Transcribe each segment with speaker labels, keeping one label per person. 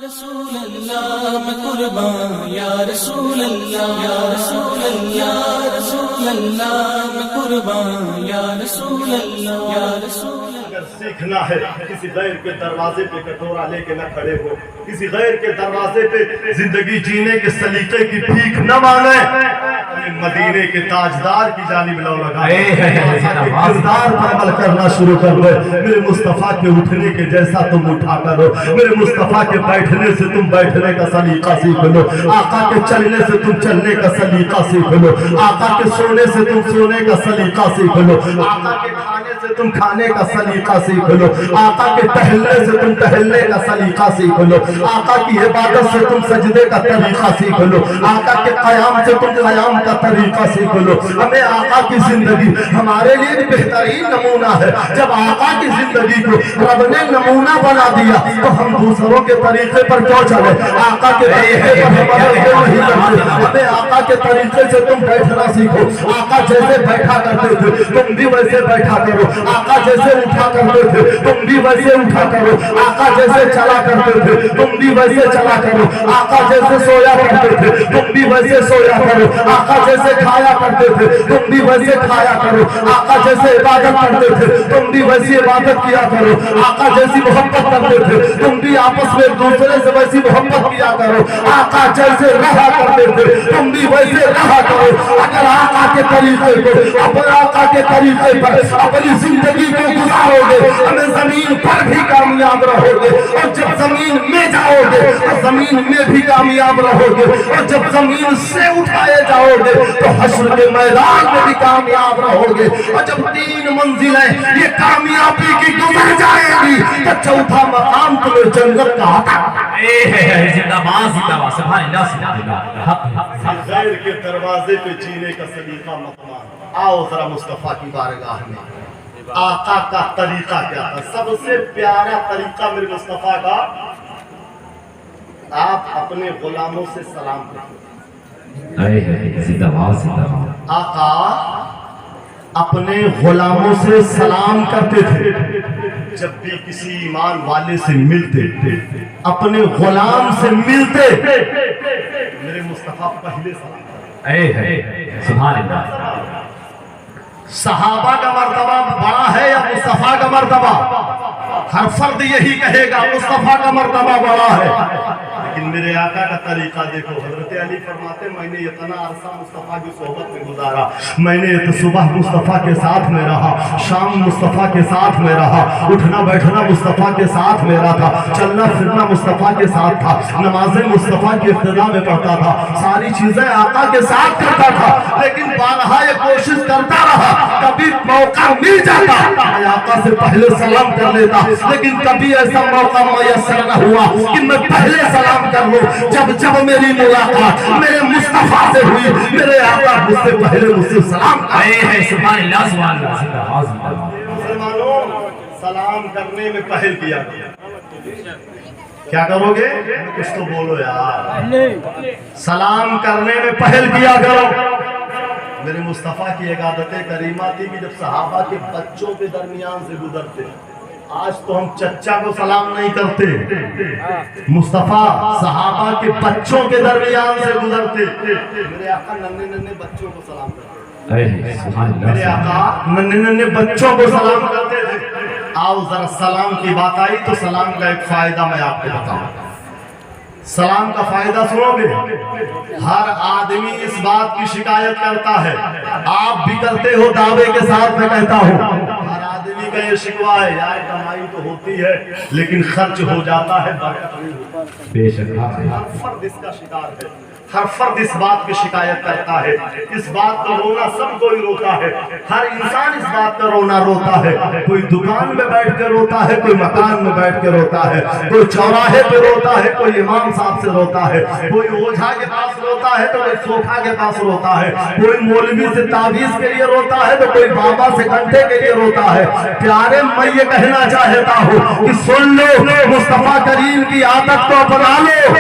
Speaker 1: رسول اللہ میں قربان یا رسول اللہ یا رسول اللہ یا رسول اللہ میں قربان یا رسول اللہ یا رسول اللہ۔
Speaker 2: اگر سیکھنا ہے کسی غیر کے دروازے پہ کٹورا لے کے نہ کھڑے ہو، کسی غیر کے دروازے پہ زندگی جینے کے سلیقے کی بھیک نہ مانگے، مدینے کے تاجدار کی جانب لو لگائے، کردار پر عمل کرنا شروع کر دو۔ میرے مصطفیٰ کے اٹھنے کے جیسا تم اٹھا کرو، میرے مصطفیٰ کے بیٹھنے سے تم بیٹھنے کا سلیقہ سیکھ لو، آقا کے چلنے سے تم چلنے کا سلیقہ سیکھ لو، آقا کے سونے سے تم سونے کا سلیقہ سیکھ لو، آقا کے کھانے سے تم کھانے کا سلیقہ سیکھ لو، آقا کے ٹہلنے سے تم ٹہلنے کا سلیقہ سیکھ لو، آقا کی عبادت سے تم سجدے کا طریقہ سیکھ لو، آقا کے قیام سے تم قیام کا طریقہ سیکھ لو۔ ہمیں آقا کی زندگی ہمارے لیے بہترین نمونہ ہے۔ جب آقا کی زندگی کو رب نے نمونہ بنا دیا تو ہم دوسروں کے طریقے پر کیوں چلے؟ آقا کے طریقے پر نہیں چلتے۔ ہمیں آقا کے طریقے سے تم بیٹھنا سیکھو، آقا جیسے بیٹھا کرتے تھے تم بھی ویسے بیٹھا کرو، آقا جیسے اٹھا کرتے تھے تم بھی ویسے اٹھا کرو، آقا جیسے چلا کرتے تھے تم بھی ویسے چلا کرو، آقا جیسے سویا کرتے تھے تم بھی ویسے سویا کرو، آقا جیسے کھایا کرتے تھے تم بھی ویسے کھایا کرو، آقا جیسے عبادت کرتے تھے تم بھی ویسی عبادت کیا کرو، آقا جیسی محبت کرتے تھے تم بھی آپس میں ایک دوسرے سے ویسی محبت کیا کرو، آقا جیسے رہا کرتے تھے تم بھی ویسے رہا کرو۔ اگر آقا کے طریقے پر اپنے آقا کے طریقے پر اپنی زندگی کو گزارو گے ہمیں زمین پر بھی کامیاب رہو گے، اور جب زمین میں جاؤ گے تو زمین میں بھی کامیاب رہو گے، اور جب زمین سے اٹھائے جاؤ گے تو حشر کے میدان میں بھی کامیاب رہو گے، اور جب 3 منزلیں یہ کامیابی کی گزر جائے گی تو چوتھا مقام تمہیں جنت کا عطا۔ غیر کے دروازے پہ جینے کا سلیقہ مت مان۔ آؤ ذرا مصطفیٰ کی بارگاہ میں، آقا کا طریقہ کیا تھا؟ سب سے پیارا طریقہ میرے مصطفیٰ کا، آپ اپنے غلاموں سے سلام کرتے۔ آقا اپنے غلاموں سے سلام کرتے تھے، جب بھی کسی ایمان والے سے ملتے اپنے غلام سے ملتے میرے مصطفیٰ پہلے سلام کرتے۔
Speaker 3: سبحان اللہ۔
Speaker 2: صحابہ کا مرتبہ بڑا ہے یا مصطفیٰ کا مرتبہ؟ ہر فرد یہی کہے گا مصطفیٰ کا مرتبہ بڑا ہے، لیکن میرے آقا کا طریقہ دیکھو۔ حضرت علی فرماتے میں نے اتنا عرصہ مصطفیٰ کی صحبت میں گزارا، میں نے صبح مصطفیٰ کے ساتھ میں رہا، شام مصطفیٰ کے ساتھ میں رہا، اٹھنا بیٹھنا مصطفیٰ کے ساتھ میرا تھا، چلنا پھرنا مصطفیٰ کے ساتھ تھا، نمازیں مصطفیٰ کی ابتدا میں پڑھتا تھا، ساری چیزیں آقا کے ساتھ کرتا تھا، لیکن بارہا یہ کوشش کرتا رہا، کبھی موقع مل جاتا میں آقا سے پہلے سلام کر لیتا، لیکن کبھی ایسا موقع میسر نہ ہوا کہ میں پہلے سلام کر لوں۔ جب میری ملاقات میرے مصطفیٰ سے ہوئی، میرے آقا مجھ سے پہلے مجھ سے سلام کرے۔
Speaker 3: سبحان اللہ سبحان اللہ۔
Speaker 2: مسلمانوں سلام کرنے میں پہل کیا کیا کرو گے؟ کچھ تو بولو یار۔ سلام کرنے میں پہل کیا کرو۔ میرے مصطفیٰ کی ایک عادت کریمہ تھی کہ جب صحابہ کے بچوں کے درمیان سے گزرتے، آج تو ہم چچا کو سلام نہیں کرتے، مصطفیٰ صحابہ کے بچوں کے درمیان سے گزرتے، میرے آقا ننھے ننھے بچوں کو سلام کرتے، میرے آقا ننھے ننھے بچوں کو سلام کرتے تھے۔ آؤ ذرا سلام کی بات آئی تو سلام کا ایک فائدہ میں آپ کو بتاؤں۔ سلام کا فائدہ سنو گے؟ ہر آدمی اس بات کی شکایت کرتا ہے، آپ بھی کرتے ہو، دعوے کے ساتھ میں کہتا ہوں، ہر آدمی کا یہ شکوہ ہے یار کمائی تو ہوتی ہے لیکن خرچ ہو جاتا ہے، برکت نہیں ہوتی۔
Speaker 3: بے شک
Speaker 2: ہر فرد اس کا شکار ہے، ہر فرد اس بات کی شکایت کرتا ہے، اس بات کا رونا سب کوئی روتا ہے، ہر انسان اس بات کا رونا روتا ہے، کوئی دکان میں بیٹھ کے روتا ہے، کوئی مکان میں بیٹھ کے روتا ہے، کوئی چوراہے پہ روتا ہے، کوئی امام صاحب سے روتا ہے، کوئی اوجھا کے پاس روتا ہے تو کوئی سوکھا کے پاس روتا ہے، کوئی مولوی سے تعویذ کے لیے روتا ہے تو کوئی بابا سے گھنٹے کے لیے روتا ہے۔ پیارے میں یہ کہنا چاہتا ہوں کہ سن لو، مصطفیٰ کریم کی عادت کو اپنا لو،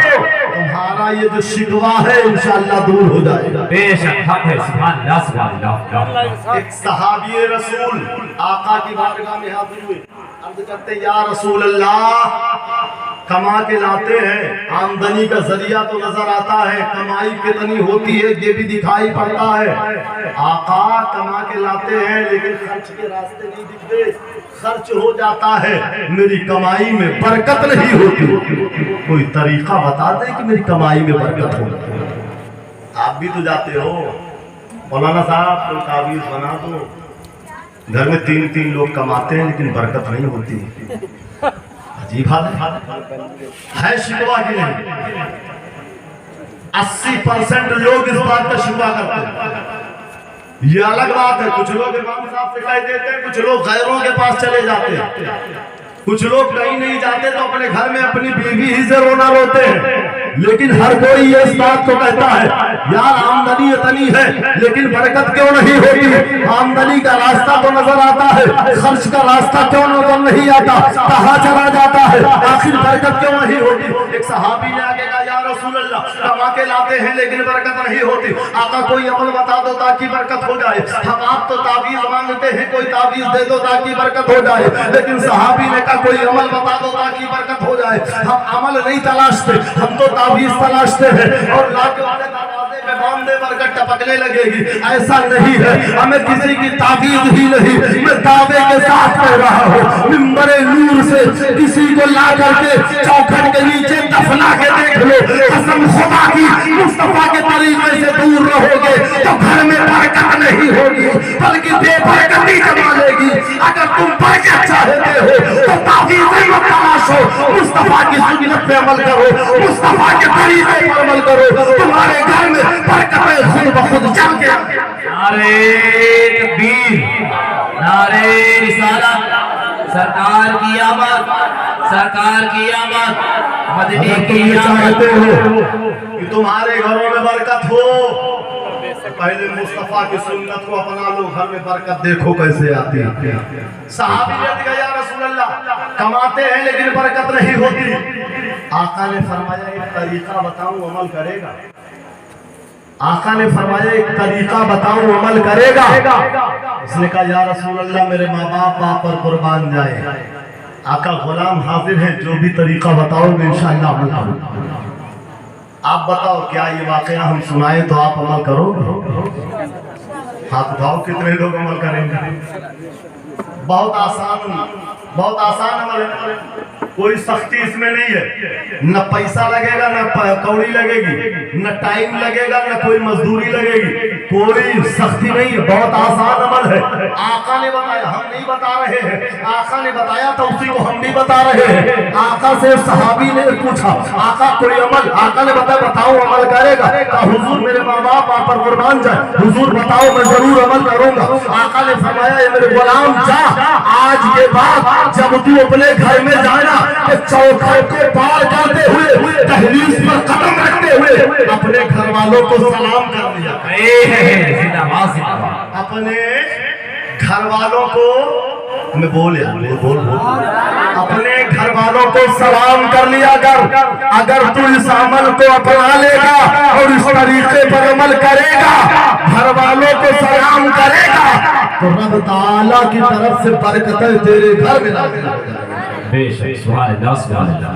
Speaker 2: تمہارا یہ جو شکوہ ہے انشاءاللہ دور ہو جائے گا۔
Speaker 3: بے شک حق ہے۔ سبحان اللہ سبحان اللہ۔
Speaker 2: ایک صحابی رسول آقا کی بارگاہ میں حاضر ہوئے، عرض کرتے یا رسول اللہ کما کے لاتے ہیں، آمدنی کا ذریعہ تو نظر آتا ہے، کمائی کتنی ہوتی ہے یہ بھی دکھائی پڑتا ہے۔ آقا کما کے لاتے ہیں لیکن خرچ کے راستے نہیں دکھتے، خرچ ہو جاتا ہے، میری کمائی میں برکت نہیں ہوتی۔ کوئی طریقہ بتا دیں کہ میری کمائی میں برکت ہو۔ آپ بھی تو جاتے ہو، مولانا صاحب کوئی تعویذ بنا دو، گھر میں 3 لوگ کماتے ہیں لیکن برکت نہیں ہوتی۔ عجیب حال ہے شکوہ کی نہیں؟ 80% لوگ اس بات کا شکوہ کرتے ہیں۔ یہ الگ بات ہے، کچھ لوگ امام صاحب سے کہہ دیتے ہیں، کچھ لوگ غیروں کے پاس چلے جاتے ہیں، کچھ لوگ کہیں نہیں جاتے تو اپنے گھر میں اپنی بیوی ہی سے رونا روتے ہیں، لیکن ہر کوئی یہ اس بات کو کہتا ہے یار آمدنی اتنی ہے لیکن برکت کیوں نہیں ہوتی؟ آمدنی کا راستہ تو نظر آتا ہے، خرچ کا راستہ کیوں نظر نہیں آتا؟ کہاں چلا جاتا ہے؟ آخر برکت کیوں نہیں ہوتی؟ ایک صحابی نے آگے کہا یا رسول اللہ کما کے لاتے ہیں لیکن برکت نہیں ہوتی، آقا کوئی عمل بتا دو تاکہ برکت ہو جائے۔ ہم آپ تو تعویذ مانگتے ہیں، کوئی تعویذ دے دو تاکہ برکت ہو جائے، لیکن صحابی نے کہا کوئی عمل بتا دو تاکہ برکت ہو جائے۔ ہم عمل نہیں تلاشتے، ہم تو تعویذ تلاشتے ہیں، اور لاکھ والے دروازے میں باندھے برکت ٹپکنے لگے گی۔ ایسا نہیں ہے، ہمیں کسی کی تعویذ ہی نہیں، میں دعوے کے ساتھ کہہ رہا ہوں، منبر نور سے کسی کو لا کر کے چوکھٹ کے نیچے دفنا کے دیکھ لو، قسم خدا کی مصطفیٰ کے طریقے سے دور رہو گے تو گھر میں برکت نہیں ہوگی بلکہ بے برکتی جما لے گی۔ اگر تم برکت چاہتے ہو تو تعویذیں مت تلاشو، مصطفیٰ کی سنت پہ عمل کرو، مصطفیٰ کے طریقے پر عمل کرو، تمہارے گھر میں برکتیں خود بخود جم کے۔
Speaker 3: نعرہ تکبیر، نعرہ رسالت، سرکار کی آمد، سرکار کی آمد، مدنی کی آمد۔
Speaker 2: چاہتے ہو کہ تمہارے گھروں میں برکت ہو، پہلے مصطفیٰ کی سنت کو اپنا لو، گھر میں برکت دیکھو کیسے آتی ہے۔ صحابی نے کہا یا رسول اللہ کماتے ہیں لیکن برکت نہیں ہوتی، آقا نے فرمایا ایک طریقہ بتاؤں عمل کرے گا؟ آقا نے فرمایا ایک طریقہ بتاؤں عمل کرے گا؟ اس نے کہا یا رسول اللہ میرے ماں باپ آپ پر قربان جائے۔ آقا غلام حاضر ہیں، جو بھی طریقہ بتاؤ گے انشاءاللہ عمل کروں۔ آپ بتاؤ کیا یہ واقعہ ہم سنائیں تو آپ عمل کرو گے؟ ہاتھ اٹھاؤ کتنے لوگ عمل کریں گے؟ بہت آسان عمل ہے، کوئی سختی اس میں نہیں ہے، نہ پیسہ لگے گا، نہ کوڑی لگے گی، نہ ٹائم لگے گا، نہ کوئی مزدوری لگے گی، کوئی سختی نہیں ہے، بہت آسان عمل ہے۔ آقا نے بتایا، ہم نہیں بتا رہے ہیں، آقا نے بتایا تو اسی کو ہم بھی بتا رہے ہیں۔ آقا سے صحابی نے پوچھا آقا کوئی عمل؟ آقا نے بتایا بتاؤ عمل کرے گا؟ کہا حضور میرے ماں باپ آپ پر قربان جائے، حضور بتاؤ میں ضرور عمل کروں گا۔ آقا نے فرمایا اے میرے غلام جا، آج یہ بات جب تو اپنے گھر میں جانا کہ چوکھٹ کو پار کرتے ہوئے، دہلیز پر قدم رکھتے ہوئے اپنے گھر والوں کو سلام کر دیا۔ اپنے گھر والوں کو میں بول اپنے گھر والوں کو سلام کر لیا کر۔ اگر تو اس عمل کو اپنا لے گا اور اس طریقے پر عمل کرے گا، گھر والوں کو سلام کرے گا، تو رب تعالیٰ کی طرف سے برکتیں تیرے گھر میں نازل ہو جائیں گی۔
Speaker 3: بے شک، سبحان اللہ، سبحان اللہ۔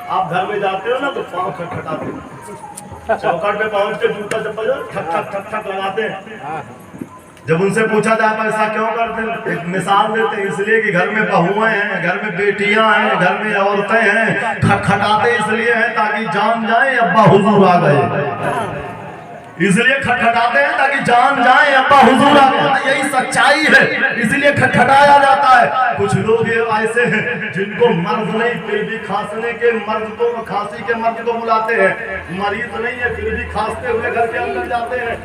Speaker 2: آپ گھر میں جاتے ہو نا تو پاؤں کھٹکھٹاتے ہیں، چوکھٹ پہ پہنچ کے جوتا چپل ٹھک ٹھک ٹھک ٹھک لگاتے ہیں۔ جب ان سے پوچھا جائے ایسا کیوں کرتے ہیں، ایک مثال دیتے ہیں، اس لیے کہ گھر میں بہویں ہیں، گھر میں بیٹیاں ہیں، گھر میں عورتیں ہیں، کھٹکھٹاتے اس لیے ہیں تاکہ جان جائیں ابا حضور آ گئے، اس لیے کھٹکھٹاتے ہیں تاکہ جان جائیں ابا حضور آ گئے۔ یہی سچائی ہے، اس لیے کھٹکھٹایا جاتا ہے۔ کچھ لوگ یہ ایسے ہیں جن کو مرض نہیں پھر بھی کھانسنے کے مرض کو، کھانسی کے مرض کو بلاتے ہیں، مریض نہیں ہے پھر بھی کھانستے ہوئے گھر کے اندر جاتے ہیں،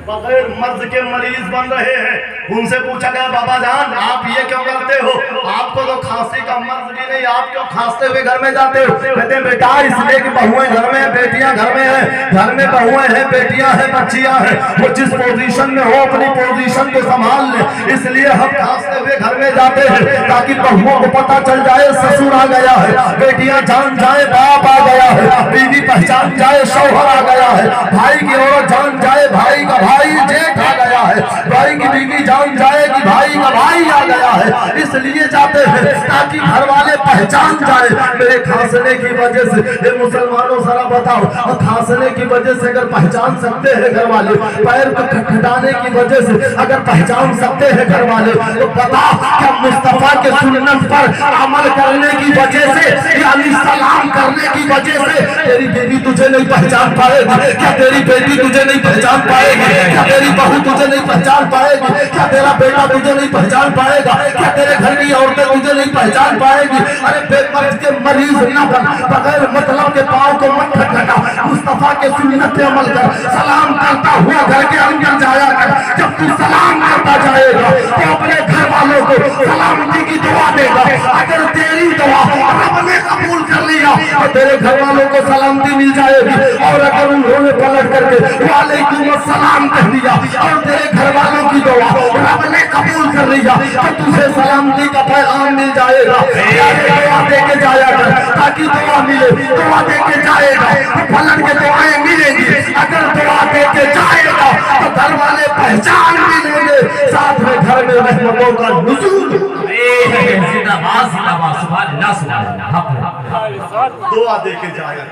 Speaker 2: بغیر مرض کے مریض بن رہے ہیں۔ ان سے پوچھا گیا بابا جان آپ یہ کیوں کرتے ہو، آپ کو تو کھانسی کا مرض بھی نہیں، آپ کیوں کھانستے ہوئے گھر میں جاتے ہو؟ کہتے ہیں بیٹا اس لیے کہ بہویں گھر میں ہیں، بیٹیاں گھر میں ہیں، گھر میں بہویں ہیں، بیٹیاں ہیں، بچیاں ہیں، وہ جس پوزیشن میں ہو اپنی پوزیشن کو سنبھال لیں، اس لیے ہم کھانستے ہوئے گھر میں جاتے ہیں تاکہ بہوؤں کو پتہ چل جائے سسر آ گیا ہے، بیٹیاں جان جائے باپ آ گیا ہے، بیوی پہچان جائے شوہر آ گیا ہے، بھائی کی عورت جان جائے بھائی کا بھائی جیٹھ آ گیا ہے، بھائی کی بیوی جان جائے کہ بھائی کا بھائی آ گیا ہے اس لیے جاتے ہیں تاکہ گھر والے پہچان جائے میرے کھانسنے کی وجہ سے. اے مسلمانوں ذرا بتاؤ کھانسنے کی وجہ سے اگر پہچان سکتے ہیں گھر والے, پیر کو کھٹکھٹانے کی وجہ سے اگر پہچان سکتے ہیں گھر والے, تو بتا کیا مصطفیٰ کے سنت پر عمل کرنے کی وجہ سے یعنی سلام کرنے کی وجہ سے تیری بیوی تجھے نہیں پہچان پائے گی؟ کیا تیری بیٹی تجھے نہیں پہچان پائے گی؟ کیا تیری بہو تجھے نہیں پہچان پائے گی؟ کیا تیرا بیٹا تجھے نہیں پہچان پائے گا؟ کیا تیرے گھر کی عورتیں تجھے نہیں پہچان پائے گی؟ ارے بے مرض کے مریض نہ بن, بغیر مطلب کے پاؤں کو مت کھٹکھٹا, مصطفیٰ کے سنت پہ عمل کر, سلام کرتا ہوا گھر کے اندر جایا کر. جب تو سلام کرتا جائے گا تو اپنے گھر والوں کو سلامتی کی دعا دے گا. اگر تیری دعا رب نے قبول کر لیا تو تیرے گھر والوں کو سلامتی مل جائے گی, اور اگر انہوں نے پلٹ کر کے وعلیکم السلام کہہ دیا اور تیرے گھر والوں کی دعا رب نے قبول کر لیا تو تجھے سلامتی کا پیغام مل جائے گا. دعا دے کے جایا کر تاکہ دعا ملے, دعا دے کے جائے گا تو پلٹ کے دعائیں ملیں گی. اگر دعا دے کے جائے گا تو گھر والے پہچان ملیں گے, ساتھ میں گھر میں رحمتوں کا نزول.
Speaker 3: زندہ باد زندہ باد, سبحان اللہ سبحان اللہ.
Speaker 2: دعا دے کے جایا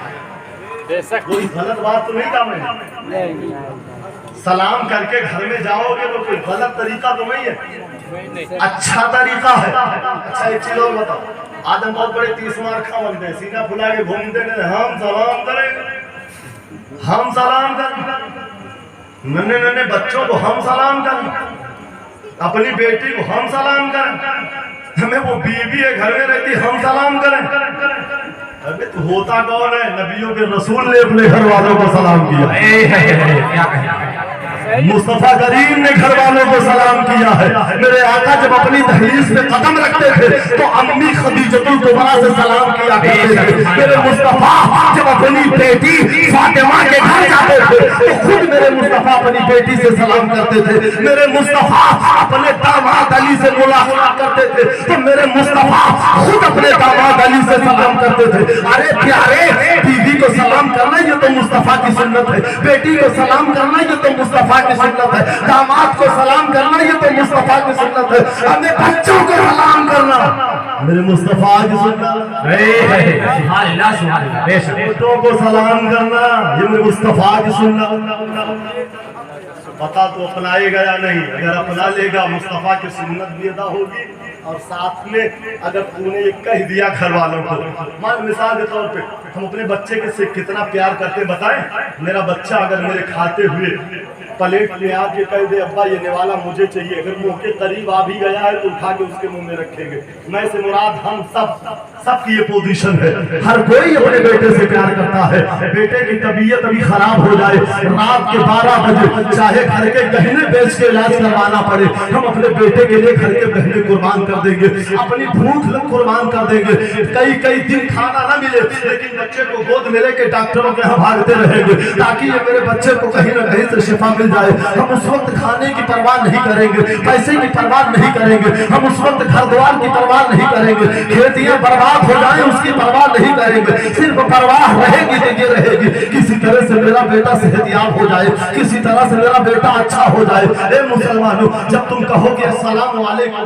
Speaker 2: کوئی غلط بات تو نہیں کام ہے. سلام کر کے گھر میں جاؤ گے تو کوئی غلط طریقہ تو نہیں ہے, اچھا طریقہ ہے. اچھا ایک چیز اور بتاؤ, آدم بہت بڑے 30 مار کھا بنتے ہیں, سینہ پھلا کے گھومتے ہیں ہم سلام کریں, ہم سلام کریں. ننے ننے بچوں کو ہم سلام کریں, اپنی بیٹی کو ہم سلام کریں, ہمیں وہ بیوی ہے گھر میں رہتی ہم سلام کریں. ابھی تو ہوتا کون ہے؟ نبیوں کے رسول نے اپنے گھر والوں کو سلام کیا. مصطفیٰ کریم نے گھر والوں کو سلام کیا ہے. میرے آقا جب اپنی دہلیز پہ قدم رکھتے تھے تو امی خدیجۃ الکبریٰ سے سلام کیا کرتے تھے. میرے مصطفیٰ جب اپنی بیٹی فاطمہ کے گھر جاتے تھے تو خود میرے مصطفیٰ اپنی بیٹی سے سلام کرتے تھے. میرے مصطفیٰ اپنے داماد علی سے ملاقات کرتے تھے تو میرے مصطفیٰ خود اپنے داماد علی سے سلام کرتے تھے. ارے پیارے, بیوی کو سلام کرنا یہ تو مصطفیٰ کی سنت ہے, بیٹی کو سلام کرنا یہ تو مصطفیٰ کی سنت ہے, داماد کو سلام کرنا یہ تو مصطفیٰ کی سنت ہے, اپنے بچوں کو سلام کرنا میرے مصطفیٰ کی سنت ہے.
Speaker 3: سبحان اللہ سبحان اللہ. بے شک
Speaker 2: بیٹوں کو سلام کرنا یہ میرے مصطفیٰ کی سنت. پتا تو اپنائے گا یا نہیں؟ اگر اپنا لے گا مصطفیٰ کی سنت بھی ادا ہوگی, اور ساتھ میں اگر تو نے یہ کہہ دیا گھر والوں کو, مثال کے طور پہ ہم اپنے بچے کے سے کتنا پیار کرتے بتائیں. میرا بچہ اگر میرے کھاتے ہوئے پلیٹ میں آ کے کہہ دے ابا یہ نوالا مجھے چاہیے, اگر منہ کے قریب آ بھی گیا ہے تو اٹھا کے اس کے منہ میں رکھیں گے. میں سے مراد ہم سب کی یہ پوزیشن ہے. ہر کوئی اپنے بیٹے سے پیار کرتا ہے. بیٹے کی طبیعت ابھی خراب ہو جائے, رات کے 12 بجے چاہے گھر کے گہنے بیچ کے علاج کروانا پڑے, ہم اپنے بیٹے کے لیے گھر کے گہنے قربان کر دیں گے, اپنی بھوک قربان کر دیں گے. کئی دن کھانا نہ ملے لیکن بچے کو گود میں لے کے ڈاکٹروں کے یہاں بھاگتے رہیں گے تاکہ یہ میرے بچے کو کہیں نہ کہیں سے شفا مل جائے. ہم اس وقت کھانے کی پرواہ نہیں کریں گے, پیسے کی پرواہ نہیں کریں گے, ہم اس وقت گھر دوار کی پرواہ نہیں کریں گے, کھیتیاں برباد ہو جائیں اس کی پرواہ نہیں کریں گے. صرف پرواہ رہے گی تو یہ رہے گی کسی طرح سے میرا بیٹا صحت یاب ہو جائے, کسی طرح سے میرا بیٹا اچھا ہو جائے. اے مسلمانوں, جب تم کہو گے السلام علیکم,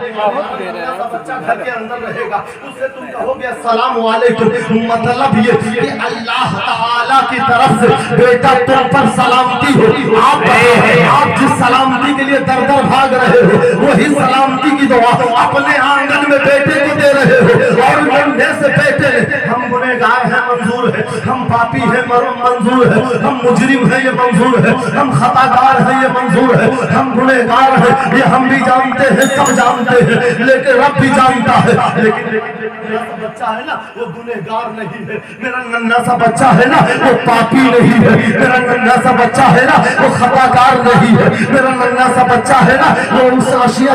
Speaker 2: بچہ گھر کے اندر رہے گا, اس سے تم کہو گے السلام علیکم, مطلب یہ کہ اللہ تعالیٰ کی طرف سے بیٹا تم پر سلامتی ہو. آپ جس سلامتی کے لیے در در بھاگ رہے ہو وہی سلامتی کی دعا اپنے آنگن میں بیٹے کو دے رہے ہو, اور بننے سے بیٹے ہم گنہگار ہیں منظور ہے, ہم پاپی ہیں منظور ہے, ہم مجرم ہیں یہ منظور ہے, ہم خطاکار ہیں یہ منظور ہے, ہم گنہگار ہیں یہ ہم بھی جانتے ہیں, سب جانتے ہیں, لیکن رب بھی جانتا ہے. لیکن میرا سا بچہ ہے نا وہ گنہگار نہیں ہے, میرا ننھا سا بچہ ہے نا وہ پاپی نہیں ہے, میرا ننھا سا بچہ ہے نا وہ خطاکار نہیں ہے, میرا ننھا سا بچہ ہے نا وہ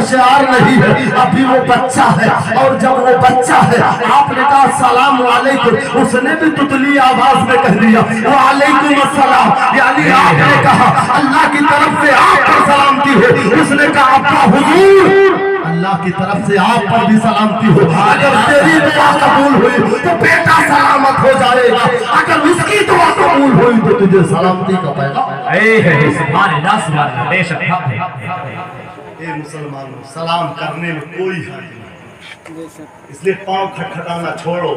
Speaker 2: شعار نہیں ہے, ابھی وہ بچہ ہے. اور جب وہ بچہ ہے آپ نے کہا السلام علیکم, اس نے بھی تتلی آواز میں کہہ دیا وعلیکم السلام, یعنی آپ نے کہا اللہ کی طرف سے آپ پر سلامتی ہو. اس نے کہا ابا حضور اللہ کی طرف سے آپ پر بھی سلامتی ہو. اگر تیری دعا قبول ہوئی تو بیٹا سلامت ہو جائے گا, اگر اس کی دعا قبول ہوئی تو تجھے سلامتی کا پیغام.
Speaker 3: سبحان اللہ سبحان اللہ. بے شک
Speaker 2: ए मुसलमानों, सलाम करने में कोई हर्ज नहीं, इसलिए पांव खटखटाना छोड़ो,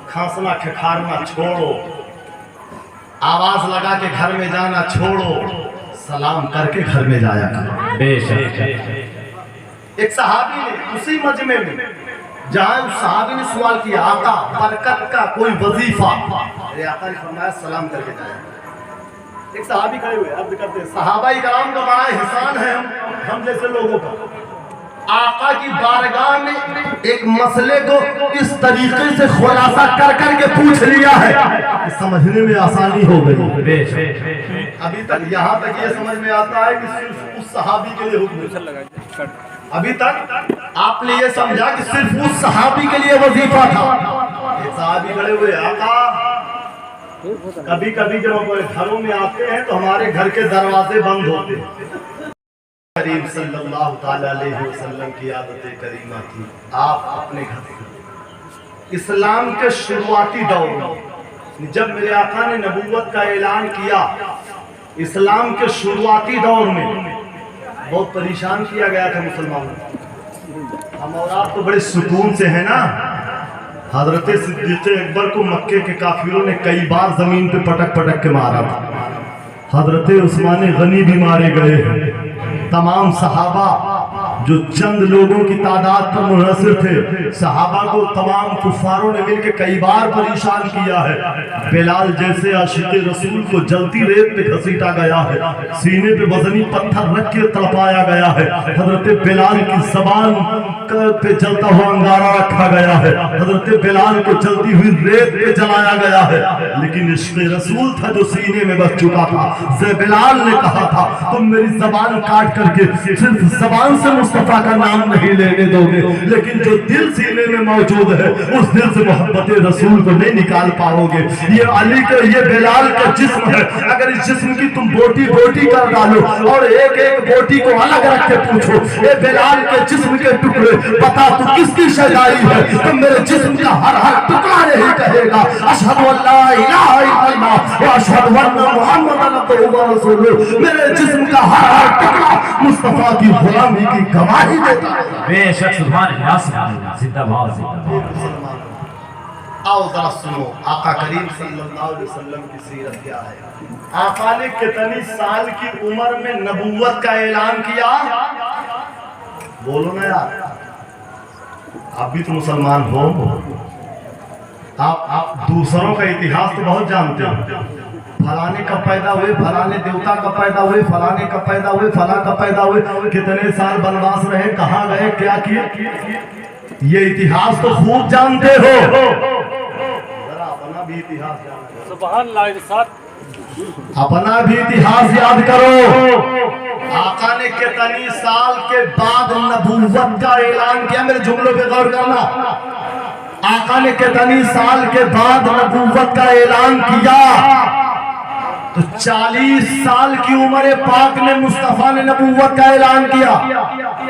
Speaker 2: खांसना खखारना छोड़ो, आवाज लगा के घर में जाना छोड़ो, सलाम करके घर में जाया करो।
Speaker 3: बेशक
Speaker 2: एक सहाबी ने उसी मजमे में, जहां उस सहाबी ने सवाल किया, आका बरकत का कोई वजीफा, मेरे आका ने फरमाया सलाम करके जाया। एक सहाबी खड़े हुए अर्ज करते, सहाबाई कराम का बड़ा एहसान है हम जैसे लोगों का, आका की बारगाह में एक मसले को इस तरीके से खुलासा कर करके पूछ लिया है कि समझने में आसानी हो गई। अभी तक यहाँ तक ये समझ में आता है कि सिर्फ उस सहाबी के लिए हुक्म, अभी तक आपने ये समझा कि सिर्फ उस सहाबी के लिए वजीफा था। एक सहाबी खड़े हुए, आका कभी कभी जब हमारे घरों में आते हैं तो हमारे घर के दरवाजे बंद होते हैं। करीम सल्लल्लाहु ताला अलैहि वसल्लम की आदत करीमा थी, आप अपने घर इस्लाम के शुरुआती दौर में, जब मेरे आका ने नबूवत का ऐलान किया, इस्लाम के शुरुआती दौर में बहुत परेशान किया गया था मुसलमानों को। हम और आप तो बड़े सुकून से हैं ना। हजरत सिद्दीक़ अकबर को मक्के के काफिरों ने कई बार जमीन पे पटक पटक के मारा था। हजरत उस्मान गनी भी मारे गए हैं। तमाम सहाबा जो चंद लोगों की तादाद पर मुनहसर थे, सहाबा को तमाम कुफारों ने मिलकर कई बार परेशान किया है। बिलाल जैसे आशिक़ रसूल को जलती रेत पे घसीटा गया है, सीने पे वजनी पत्थर रख के तड़पाया गया है। हजरत बिलाल की ज़बान पे जलता हुआ अंगारा रखा गया है, हजरत बिलाल को जलती हुई रेत पे जलाया गया है। लेकिन इश्क़ रसूल था जो सीने में बस चुका था। बिलाल ने कहा था, तुम मेरी ज़बान काट करके सिर्फ ज़बान से मुस्तफा का नाम नहीं लेने दोगे, लेकिन जो दिल सीने में मौजूद है उस दिल से मोहब्बत रसूल को नहीं निकाल पाओगे। ये अली का, ये बिलाल का जिस्म है, अगर इस जिस्म की तुम बोटी बोटी कर डालो और एक एक बोटी को अलग रख के पूछो, ये बिलाल के जिस्म के टुकड़े बता तू किसकी शहदाई है, तो मेरे जिस्म का हर हर टुकड़ा यही कहेगा, अशहदु अल्ला इलाहा इल्लल्लाह व अशहदु अन्न मुहम्मदन अब्दुहु व रसूलुहु। मेरे जिस्म का हर हर टुकड़ा मुस्तफा की गुलामी की गवाही देता है।
Speaker 3: बेशक सुभान अल्लाह, जिंदाबाद जिंदाबाद।
Speaker 2: आओ जरा सुनो, आका करीम सल्लल्लाहु अलैहि वसल्लम की सीरत क्या है। आका ने कितनी साल की उम्र में नबूवत का ऐलान किया? बोलो ना यार, आप भी तो मुसलमान हो। आप दूसरों का इतिहास तो बहुत जानते हो, फलाने कब पैदा हुए, फलाने देवता कब पैदा हुए, फलाने कब पैदा हुए, फला कब पैदा हुए, कितने साल वनवास रहे, कहाँ गए, क्या किए, ये इतिहास तो खूब जानते हो। जरा अपना भी इतिहास जानो, सुभान अल्लाह, अपना भी इतिहास याद करो। आका ने कितनी साल के बाद नबूवत का ऐलान किया? मेरे जुमलों पे गौर करना। आका ने कितनी साल के बाद नबूवत का ऐलान किया? तो 40 साल की उम्र पाक में मुस्तफा ने नबूवत का ऐलान किया।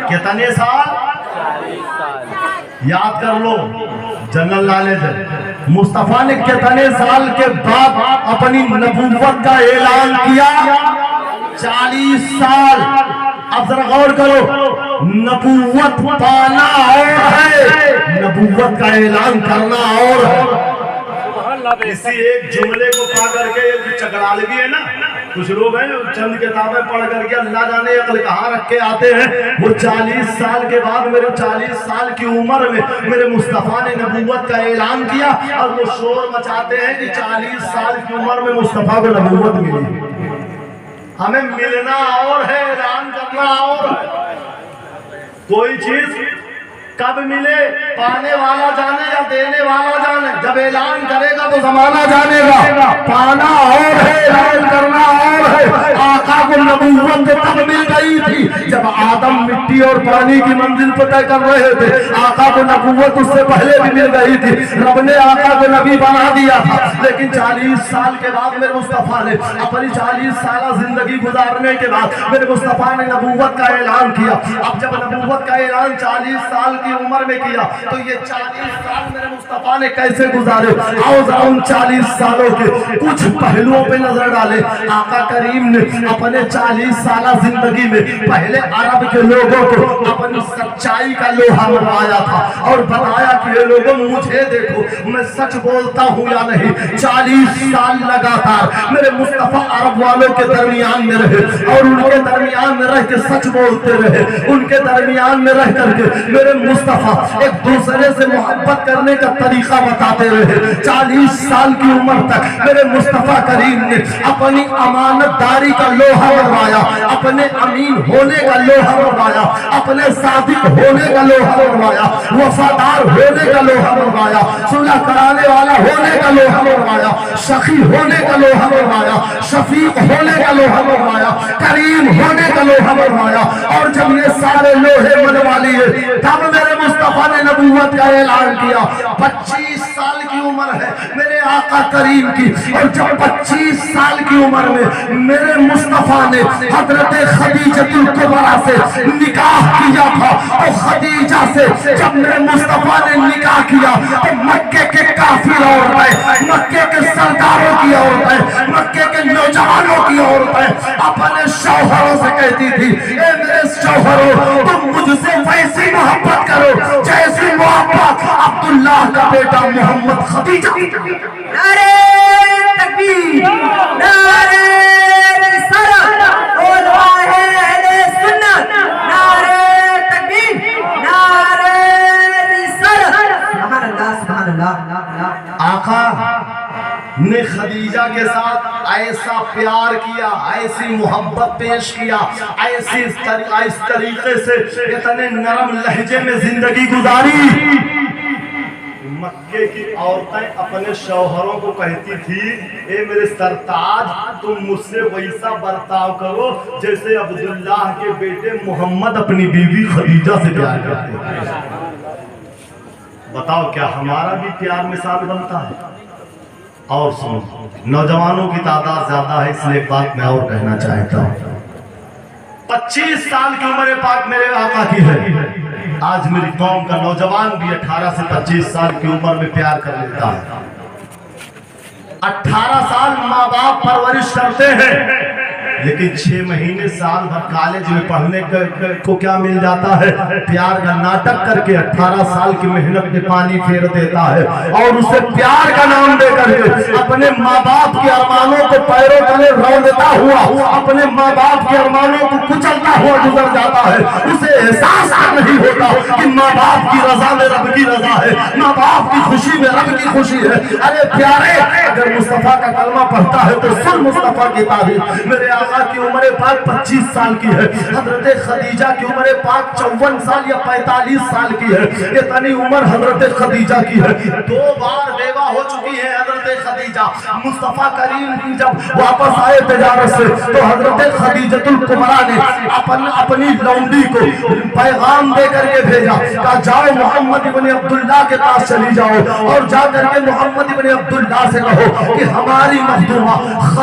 Speaker 2: कितने साल? 40 साल। याद कर लो, जनरल नॉलेज है। मुस्तफा ने कितने साल के बाद अपनी नबूवत का ऐलान किया? 40 साल। अब जरा गौर करो, नबूवत पाना और है, नबूवत का ऐलान करना और है। इसी एक जुमले को पा करके चकरालगी है ना, कुछ लोग हैं जो चंद किताबें पढ़ करके अल्लाह जाने अकल कहाँ रख के आते हैं। वो 40 साल के बाद, मेरे 40 साल की उम्र में मेरे मुस्तफा ने नबूवत का ऐलान किया, और वो शोर मचाते हैं कि 40 साल की उम्र में मुस्तफा को नबूवत मिली। हमें मिलना और है, ऐलान करना और है। कोई चीज कब मिले पाने वाला जाने या देने वाला जाने, जब ऐलान करेगा तो जमाना जानेगा। पाना और है, ऐलान करना और है। आका को नबूवत तब मिल गई थी जब आदम मिट्टी और पानी की मंजिल पर तय कर रहे थे। आका को नबूवत उससे पहले भी मिल गई थी, रब ने आका को नबी बना दिया था। लेकिन 40 साल के बाद मेरे मुस्तफा ने अपनी 40 साल जिंदगी गुजारने के बाद मेरे मुस्तफा ने नबूवत का ऐलान किया। अब जब नबूवत का ऐलान 40 साल की उम्र में किया, तो ये 40 साल मेरे मुस्तफा ने कैसे गुजारे? आओ जरा उन 40 सालों के कुछ पहलुओं पे नजर डाले। आका करीम ने अपने 40 साल जिंदगी में में पहले अरब के लोगों को अपनी सच्चाई का लोहा मनवाया था और बताया कि ये लोगों मुझे देखो मैं सच बोलता हूँ या नहीं। 40 साल लगातार मेरे मुस्तफा अरब वालों के दरमियान में रहे और उनके दरमियान में रह के सच बोलते रहे। उनके दरमियान में रह करके मेरे मुस्तफा एक दूसरे से मोहब्बत करने का तरीका बताते रहे। 40 साल की उम्र तक मेरे मुस्तफा करीम ने अपनी अमानतदारी का लोहा मनवाया, अपने अमीन होने का लोहा मनवाया, अपने सादिक होने का लोहा मनवाया, वफादार होने का लोहा मनवाया, सुलह कराने वाला होने का लोहा मनवाया, सखी होने का लोहा मनवाया, शफीक होने का लोहा मनवाया, करीम होने का लोहा मनवाया। और जब ये सारे लोहे मनवा लिए तब मेरे मुस्तफा ने नबूवत का ऐलान किया। 25 साल की उम्र है मेरे आका करीम की और जब 25 साल की उम्र में मेरे मुस्तफा ने हजरत खदीजतुल कुबरा से निकाह किया था और खदीजा से जब मेरे मुस्तफा ने निकाह किया तो मक्के के काफिर औरतें, मक्के के सरदारों की औरतें, मक्के के नौजवानों की औरतें अपने शौहरों से कहती थी, ए मेरे शौहरों तुम मुझसे वैसी मोहब्बत करो जैसी मोहब्बत अब्दुल्लाह का बेटा मोहम्मद खदीजा।
Speaker 4: नारे तकबीर, नारे रिसालत, उलवाए अहले सुन्नत, नारे तकबीर, नारे रिसालत। सुभान अल्लाह, सुभान अल्लाह।
Speaker 2: आका ने खदीजा के साथ ऐसा प्यार किया, ऐसी मोहब्बत पेश किया, ऐसी इस तरीके से इतने नरम लहजे में जिंदगी गुजारी। मक्के की औरतें अपने शौहरों को कहती थी, ए मेरे सरताज तुम मुझसे वैसा बर्ताव करो जैसे अब्दुल्लाह के बेटे मोहम्मद अपनी बीवी खदीजा से प्यार करते हैं। बताओ क्या हमारा भी प्यार मिसाल बनता है? और सुनो, नौजवानों की तादाद ज्यादा है इसलिए एक बात मैं और कहना चाहता हूँ। 25 साल की उम्र पाक मेरे आका की है। आज मेरी कौम का नौजवान भी 18 से 25 साल की उम्र में प्यार कर लेता है। 18 साल माँ बाप परवरिश करते हैं लेकिन 6 महीने साल भर कॉलेज में पढ़ने को क्या मिल जाता है? प्यार का नाटक करके 18 साल की मेहनत में पानी फेर देता है और उसे प्यार का नाम दे करके अपने माँ बाप के अरमानों को पैरों तले रौंदता हुआ, अपने माँ बाप के अरमानों को कुचलता हुआ गुजर जाता है। उसे एहसास नहीं होता कि माँ बाप की रजा में रब की रजा है, माँ बाप की खुशी में रब की खुशी है। अरे प्यारे, अगर मुस्तफा का कलमा पढ़ता है तो सुन मुस्तफा की तारीफ। मेरे आका की उम्र पाक 25 साल की है, हजरत खदीजा की उम्र पाक 54 साल या 45 साल की है। इतनी उम्र हजरत खदीजा की है। 2 बार बेवा हो चुकी है हजरत खदीजा। मुस्तफा करीम जब वापस आए तिजारत से तो हजरत खदीजतुल कुबरा ने अपनी लौंडी को पैगाम दे करके भेजा, कहा जाओ मोहम्मद इब्न अब्दुल्लाह के पास चली जाओ और जा करके मोहम्मद इब्न अब्दुल्लाह से कहो कि हमारी मखदूमा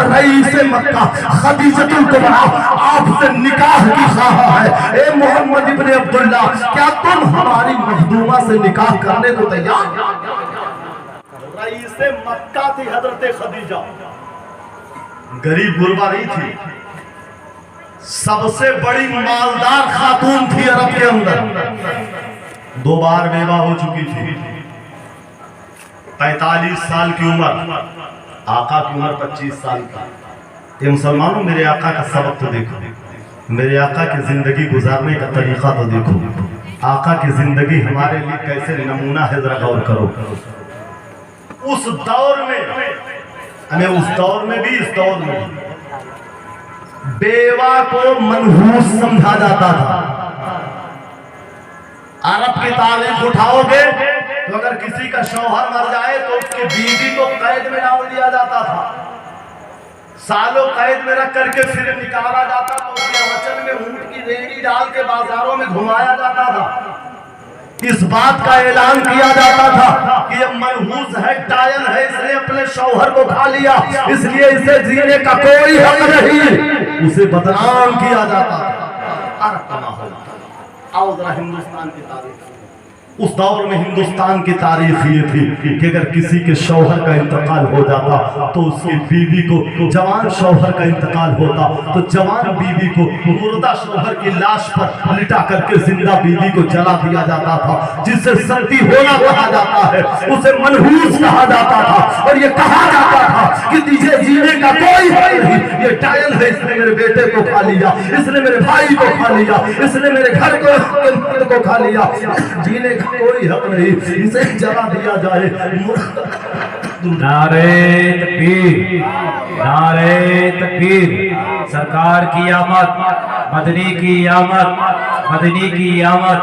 Speaker 2: रईस मक्का खदीजतुल कुबरा आपसे निकाह की ख्वाह है। ए मोहम्मद इब्न अब्दुल्लाह, क्या तुम हमारी मखदूमा से निकाह करने को तैयार? रईस मक्का थी हजरत खदीजा, गरीब गुरबा नहीं थी, सबसे बड़ी मालदार खातून थी अरब के अंदर। 2 बार बेवा हो चुकी थी। 45 साल की उम्र, आका की उम्र 25 साल का। ये मुसलमानों, मेरे आका का सबक तो देखो, मेरे आका की जिंदगी गुजारने का तरीका तो देखो। आका की जिंदगी हमारे लिए कैसे नमूना है, जरा गौर करो। उस दौर में, हमें उस दौर में भी, इस दौर में भी बेवा को मनहूस समझा जाता था। अरब की तारीफ उठाओगे तो अगर किसी का शौहर मर जाए तो उसकी बीवी को कैद में डाल दिया जाता था, सालों कैद में रख करके फिर निकाला जाता था, उसके वचन में ऊंट की रेहड़ी डाल के बाजारों में घुमाया जाता था। इस बात का ऐलान किया जाता था कि ये मनहूस है, टायल है, इसने अपने शौहर को खा लिया, इसलिए इसे जीने का कोई हक नहीं, उसे बदनाम किया जाता था। अरब का माहौल। आओ जरा हिंदुस्तान की तारीफ। उस दौर में हिंदुस्तान की तारीख ये थी कि अगर किसी के शौहर का इंतकाल हो जाता तो उसकी बीवी को, जवान शौहर का इंतकाल होता तो जवान बीवी को मुर्दा शौहर की लाश पर लिटा करके जिंदा बीवी को जला दिया जाता था, जिसे सती होना कहा जाता है, उसे मनहूस कहा जाता था। और ये कहा जाता था कि तुझे जीने का कोई हक नहीं, ये टायल है, इसने मेरे बेटे को खा लिया, इसने मेरे भाई को खा लिया, इसने मेरे घर को खा लिया, जीने कोई हक नहीं, इसे जला दिया जाए।
Speaker 3: नारे तकबीर, नारे तकबीर। सरकार की आमद, मदनी की आमद, मदनी की आमद,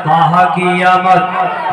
Speaker 3: ताहा की आमद।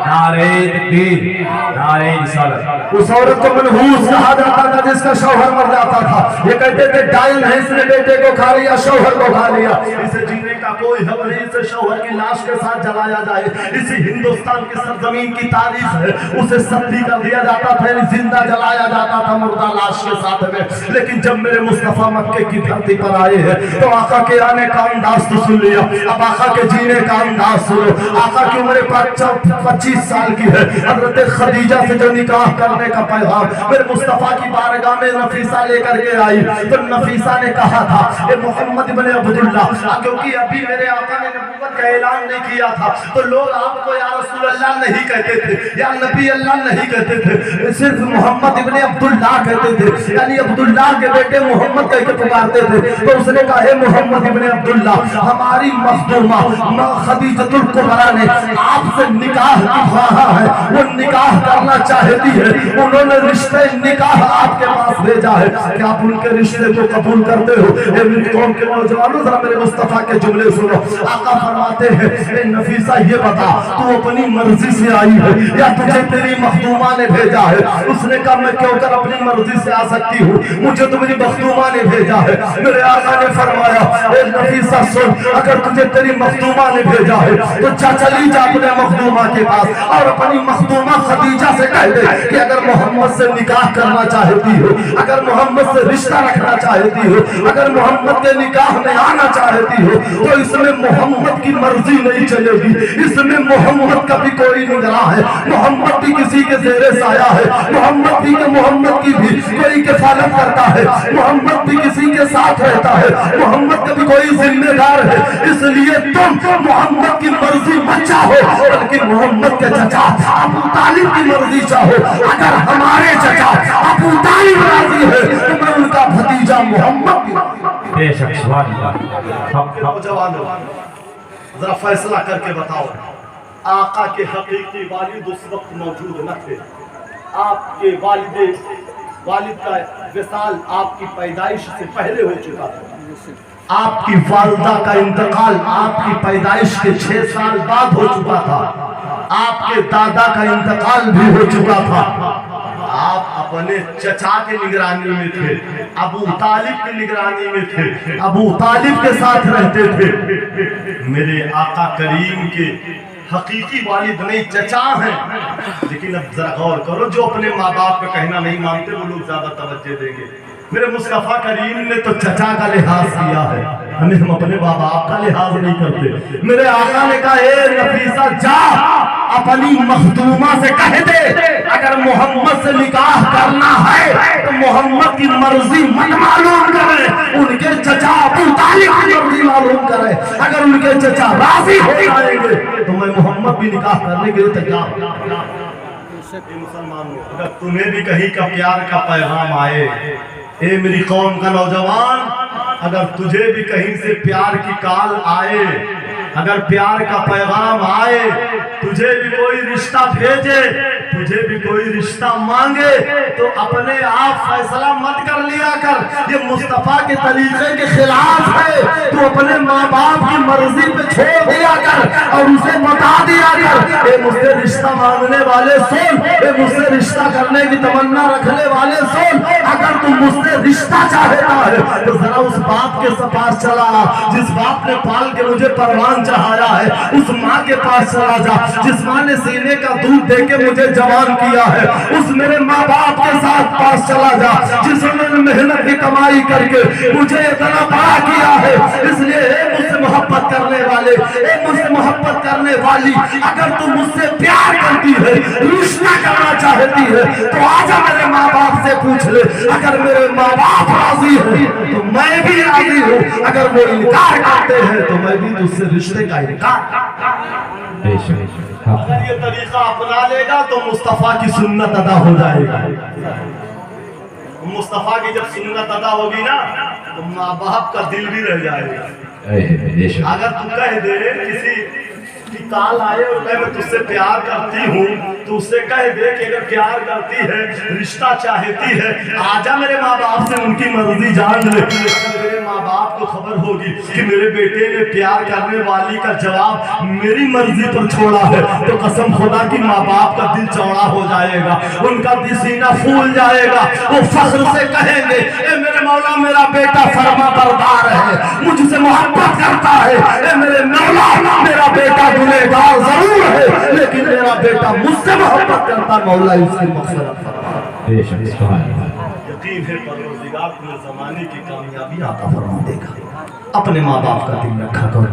Speaker 3: नारे तकबीर, नारे रिसालत।
Speaker 2: उस औरत को मनहूस कहा जाता था जिसका शौहर मर जाता था। ये कहते थे डायन है, इसने बेटे को खा लिया, शौहर को खा लिया, इसे जीने का कोई हक नहीं, इसे शौहर की लाश के साथ जलाया जाए। इसी हिंदुस्तान की सरजमीन की तारीख है, उसे सती कर दिया जाता था, जिंदा जलाया जाता था मुर्दा लाश के साथ में। लेकिन जब मेरे मुस्तफा मक्के की धरती पर आए हैं तो आका के आने का अंदाज तो सुन लिया, अब आका के जीने का अंदाज सुनो। आका की उम्र 25 साल की है। हजरत खदीजा से जो निकाह करने का पैगाम मेरे मुस्तफा की बारगाह में नफीसा लेकर के आई तो नफीसा ने कहा था, ए मोहम्मद इब्न अब्दुल्लाह, क्योंकि अभी मेरे आका ने नबूवत का ऐलान नहीं किया था तो लोग आपको या रसूल अल्लाह नहीं कहते थे, या नबी अल्लाह नहीं कहते थे, सिर्फ मोहम्मद इब्न अब्दुल्लाह कहते थे, यानी अब्दुल्लाह के बेटे मोहम्मद कह के पुकारते थे। तो उसने कहा, हे मोहम्मद इब्न अब्दुल्लाह, हमारी मखदूमा खदीजतुल कुबरा ने आपसे निकाह लिखवाया है, वो निकाह करना चाहती है, उन्होंने रिश्ते निकाह आपके पास भेजा है, क्या आप उनके रिश्ते को कबूल करते हो? ए मेरी कौम के नौजवानों, जरा मेरे मुस्तफा के जुमले सुनो। आका फरमाते हैं, ए नफीसा ये बता, तू अपनी मर्जी से आई है या तुझे तेरी मखदूमा ने भेजा है? उसने कहा, मैं क्यों कर अपनी मर्जी से आ सकती हूँ, मुझे तो मेरी मखदूमा ने भेजा है। मेरे आका ने फरमाया, ए नफीसा सुन, अगर तुझे तेरी मखदूमा ने भेजा है तो चली जा अपने मखदूमा के पास और अपनी मखदूमा खदीजा से कह दे कि अगर मोहम्मद से निकाह करना चाहती हो, अगर मोहम्मद से रिश्ता रखना चाहती हो, अगर मोहम्मद के निकाह में आना चाहती हो तो इसमें मोहम्मद की मर्जी नहीं चलेगी, इसमें मोहम्मद का भी कोई निगरान है, मोहम्मद भी किसी के ज़ेरे साया है, मोहम्मद की भी कोई किफालत करता है, मोहम्मद भी किसी के साथ रहता है, मोहम्मद का भी कोई जिम्मेदार है। इसलिए तुम मोहम्मद की मर्जी मत चाहो बल्कि मोहम्मद के चचा अबू तालिब की मर्जी चाहो। अगर हमारे चचा अबू तालिब राजी है तो मैं उनका भतीजा मोहम्मद
Speaker 3: बेशक।
Speaker 2: नौजवानों, जरा फैसला करके बताओ, आका के हकीकी वालिद उस वक्त मौजूद न थे, आपके वालिद का विसाल आपकी पैदाइश से पहले हो चुका था, आपकी वालिदा का इंतकाल आपकी पैदाइश के 6 साल बाद हो चुका था, आपके दादा का इंतकाल भी हो चुका था, आप अपने चचा के निगरानी में थे, अबू तालिब की निगरानी में थे, अबू तालिब के साथ रहते थे। मेरे आका करीम के हकीकी वालिद नहीं चचा हैं। लेकिन अब जरा गौर करो, जो अपने माँ बाप का कहना नहीं मानते वो लोग ज्यादा तवज्जो देंगे। मेरे मुस्तफा करीम ने तो चचा का लिहाज किया है, हम अपने माँ बाप का लिहाज नहीं करते। मेरे आका ने कहा, ए नफीसा जा अपनी मखदूमा से कह दे अगर मोहम्मद से निकाह करना है तो मोहम्मद की मर्जी मत मालूम करे, उनके चचा अबू तालिब की मर्जी मालूम करे। अगर उनके चचा राजी हो जाएंगे तो मैं मोहम्मद भी निकाह करने के लिए तैयार। मुसलमानों, अगर तुम्हें भी कहीं का प्यार का पैगाम आए, ए मेरी कौम का नौजवान, अगर तुझे भी कहीं से प्यार की काल आए, अगर प्यार का पैगाम आए, तुझे भी कोई रिश्ता भेजे, तुझे भी कोई रिश्ता मांगे तो अपने आप फैसला मत कर लिया कर, ये मुस्तफा के तरीके के खिलाफ है। तू अपने माँ बाप की मर्जी पे छोड़ दिया कर और उसे बता दिया कर, ए मुझसे रिश्ता मांगने वाले सुन, ए मुझसे रिश्ता करने की तमन्ना रखने वाले सुन, अगर तुम मुझसे रिश्ता चाहता है तो जरा उस बाप के पास चला, जिस बाप ने पाल के मुझे परवान चढ़ाया है, उस माँ के पास चला जा, जिस माँ ने सीने का दूध दे के मुझे जवान किया है, उस मेरे माँ बाप के साथ पास चला जा, जिसने मेहनत की कमाई करके मुझे इतना बड़ा किया है। इसलिए मुझसे मोहब्बत करने वाले, मुझसे मोहब्बत करने वाली, अगर तू मुझसे प्यार करती है, रिश्ता करना चाहती है, तो आजा मेरे माँ बाप से पूछ ले। अगर मेरे माँ बाप राजी है तो मैं भी राजी हूँ, अगर वो इनकार करते हैं तो मैं भी तुझसे रिश्ते का इनकार। अगर ये तरीका अपना लेगा तो मुस्तफा की सुन्नत अदा हो जाएगा। मुस्तफा की जब सुन्नत अदा होगी ना तो माँ बाप का दिल भी रह जाएगा। अगर तू कह दे किसी की काल आए और कहे मैं तुझसे प्यार करती हूँ, तो उससे कह दे कि अगर प्यार करती है, रिश्ता चाहती है, आजा मेरे माँ बाप से उनकी मर्जी जान ले। मेरे माँ बाप को खबर होगी कि मेरे बेटे ने प्यार करने वाली का जवाब मेरी मर्जी पर छोड़ा है, तो कसम खुदा की माँ बाप का दिल चौड़ा हो जाएगा, उनका सीना फूल जाएगा। वो फख्र से कहेंगे ए मेरे मौला मेरा बेटा फरमा बरदार है, मुझसे मोहब्बत करता है। ए मेरे मौला मेरा बेटा गुनहगार जरूर है, लेकिन मेरा बेटा मुझसे मोहब्बत करता, मौला इसकी मग़फ़िरत फरमा। यकीन है परवरदिगार तुम्हें ज़माने की कामयाबी अता फरमा देगा। अपने माँ बाप का दिल रखा करो।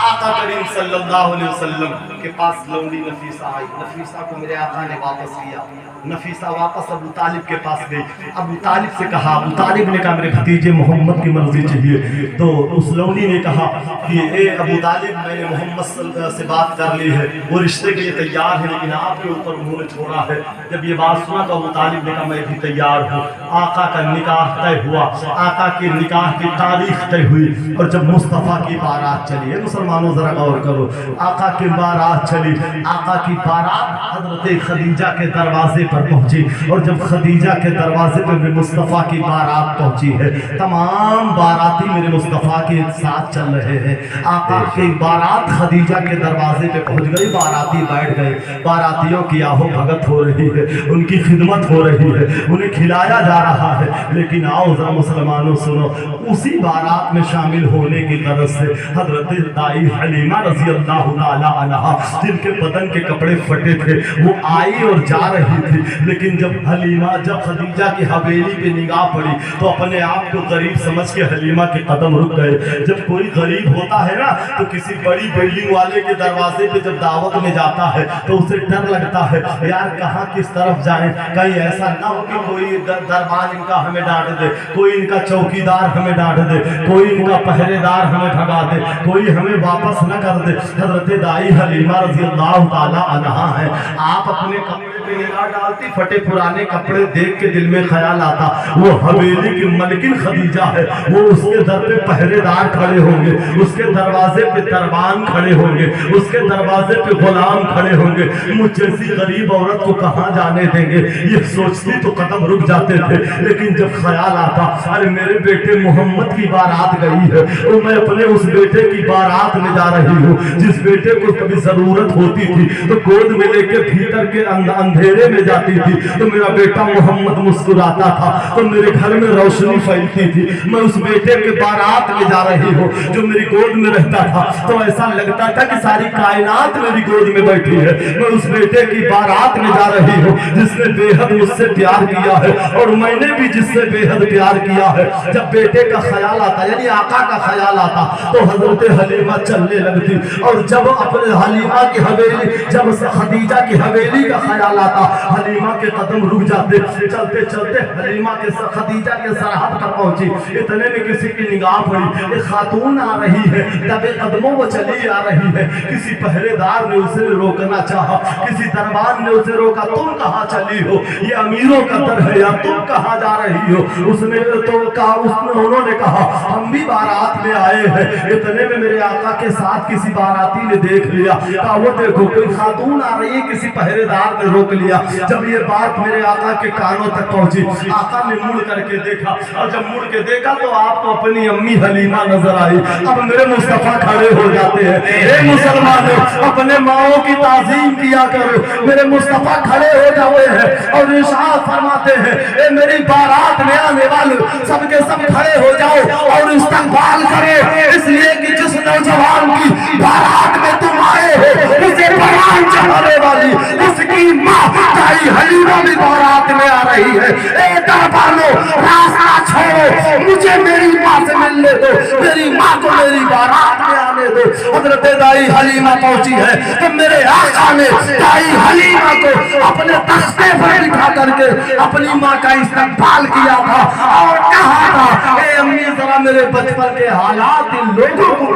Speaker 2: आका करीम सल्लल्लाहु अलैहि वसल्लम के पास लौंडी नफीसा आई। नफीसा को मेरे आका ने वापस लिया। नफीसा वापस अबू तालिब के पास गई। अबू तालिब से कहा, अबू तालिब ने कहा मेरे भतीजे मोहम्मद की मर्जी चाहिए। तो उस लौंडी ने कहा कि ए अबू तालिब मैंने मोहम्मद से बात कर ली है, वो रिश्ते के लिए तैयार है, लेकिन आपके ऊपर उन्होंने छोड़ा है। जब ये बात सुना तो अबू तालिब ने कहा मैं भी तैयार हूँ। आका का निकाह तय हुआ, आका के निकाह की तारीख तय हुई। और जब मुस्तफ़ा की बारात चली है, मुसलमानों जरा गौर करो, आका की बारात चली, आका की बारात हजरत खदीजा के दरवाजे पर पहुंची। और जब खदीजा के दरवाजे पर भी मुस्तफ़ा की बारात पहुंची है, तमाम बाराती मेरे मुस्तफ़ा के साथ चल रहे हैं। आका की बारात खदीजा के दरवाजे पे पहुंच गई, बाराती बैठ गए। बारातियों की आहो भगत हो रही है, उनकी खिदमत हो रही है, उन्हें खिलाया जा रहा है। लेकिन आओ जरा मुसलमानों सुनो, उसी बारात में शामिल होने की तरफ से हजरत दाई हलीमा रज़ी अल्लाह ताला अन्हा, जिनके बदन के कपड़े फटे थे, वो आई और जा रही थी। लेकिन जब हलीमा, जब खदीजा की हवेली पे निगाह पड़ी तो अपने आप को गरीब समझ के हलीमा के कदम रुक गए। जब कोई गरीब होता है ना तो किसी बड़ी बिल्डिंग वाले के दरवाजे पे जब दावत में जाता है तो उसे डर लगता है, यार कहाँ किस तरफ जाएं, कहीं ऐसा ना हो कि कोई दरबार इनका हमें डांट दे, कोई इनका चौकीदार हमें डांट दे, कोई इनका पहरेदार हमें भगा दे, कोई हमें वापस न कर दे। हजरत दाई हलीमा रज़ी अल्लाह ताला अन्हा है, आप अपने कपड़े पे निगाह डालती, फटे पुराने कपड़े देख के दिल में ख्याल आता वो हवेली की मलकिन खदीजा है, वो उसके दर पे पहरेदार खड़े होंगे, उसके दरवाजे पे दरबान खड़े होंगे, उसके दरवाजे पे गुलाम खड़े होंगे। मुझ जैसी गरीब औरत को कहाँ जाने देंगे, ये सोचती तो कदम रुक जाते थे। लेकिन जब ख्याल आता अरे मेरे बेटे मोहम्मद की बारात गई है और मैं अपने उस बेटे की बारात में जा रही हूँ, जिस बेटे को कभी जरूरत होती थी तो गोद में लेके भीतर के अंधेरे में जाती थी, तो मेरा बेटा मोहम्मद मुस्कुराता था, तो मेरे घर में रोशनी फैलती थी। मैं उस बेटे के बारात में जा रही हूँ जो मेरी गोद में रहता था, तो ऐसा लगता था कि सारी कायनात मेरी गोद में बैठी है। मैं उस बेटे की बारात में जा रही हूँ जिसने बेहद मुझसे प्यार किया है और मैंने भी जिससे बेहद प्यार किया है। जब बेटे का ख्याल आता यानी आका का ख्याल आता तो हजरत हलीमा चलने लगती, और जब अपने हलीमा की हवेली, जब खदीजा की हवेली का ख्याल आता हलीमा के कदम रुक जाते। चलते चलते हलीमा के खदीजा के सरहद पर पहुंची, इतने में किसी की निगाह पड़ी, एक खातून आ रही है, दबे कदमों वो चली आ रही है। किसी पहरेदार ने उसे रोकना चाहा, किसी दरबार ने उसे रोका, तुम कहाँ चली हो, ये अमीरों का दर है यार, तुम कहाँ जा रही हो। उसने तो कहा, उन्होंने कहा हम भी बारात में आए हैं। इतने में मेरे आका के साथ किसी बाराती ने देख लिया, कहा वो देखो कोई खातून आ रही है, किसी पहरेदार ने रोक लिया। जब ये बात मेरे आका के कानों तक पहुंची, आका ने मुड़ करके देखा, और जब मुड़ के देखा तो आपको अपनी अम्मी हलीमा नजर आई। अब मेरे मुस्तफा खड़े हो जाते हैं, हे मुसलमानों अपने माओ की ताज़ीम किया करो। मेरे मुस्तफा खड़े हो जाते हैं और इरशाद फरमाते हैं, ए मेरी बारात में आने वाले सबके सब खड़े हो जाओ और इस्तकबाल करें, इसलिए कि जिस नौजवान जवान की बारात में तुम आए हो, उसे बयान चढ़ाने वाली उसकी माँ ताई हलीमा भी बारात में आ रही है। ए दरबारों, रास्ता छोड़ो, मुझे मेरी माँ से मिलने दो, मेरी माँ को मेरी बारात में आने दो। हजरत दाई हलीमा पहुंची है तो मेरे आका ने दाई हलीमा को अपने तख्ते पर बिठा करके अपनी माँ का इस्तकबाल किया था और कहा था, ए अम्मी जरा मेरे बचपन के हालात इन लोगों को।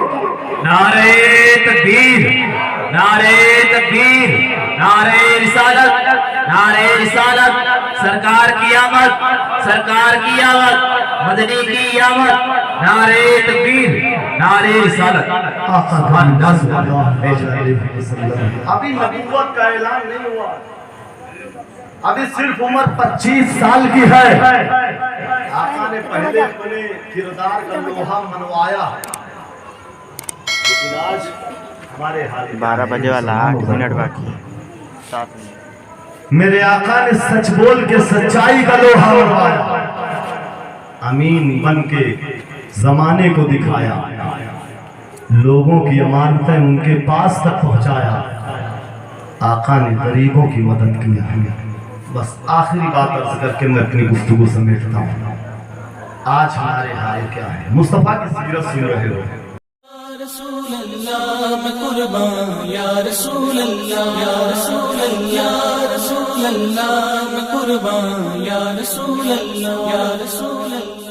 Speaker 3: नारे तकबीर, नारे तकबीर, नारे रिसालत, नारे रिसालत, सरकार की आमद, सरकार की आमद, मदनी की आमद, नारे तकबीर, नारे रिसालत।
Speaker 2: अभी नबूवत का ऐलान नहीं हुआ, अभी सिर्फ उम्र 25 साल की है। आका ने पहले अपने किरदार का लोहा मनवाया, लेकिन आज हमारे हाल
Speaker 5: 12 बजे वाला 8 मिनट बाकी है, 7 मिनट।
Speaker 2: मेरे आका ने सच बोल के सच्चाई का लोहा मनवाया, अमीन बन के जमाने को दिखाया, लोगों की अमानतें उनके पास तक पहुंचाया। आका ने गरीबों की मदद की। बस आखिरी बात अर्ज करके मैं अपनी गुफ्तगू समेटता हूँ। आज हमारे हाल क्या है? मुस्तफा की सीरत सुन रहे हो।
Speaker 1: रसूल अल्लाह मैं कुर्बान, या रसूल अल्लाह, या रसूल अल्लाह, या रसूल अल्लाह मैं कुर्बान, या रसूल अल्लाह, या रसूल अल्लाह।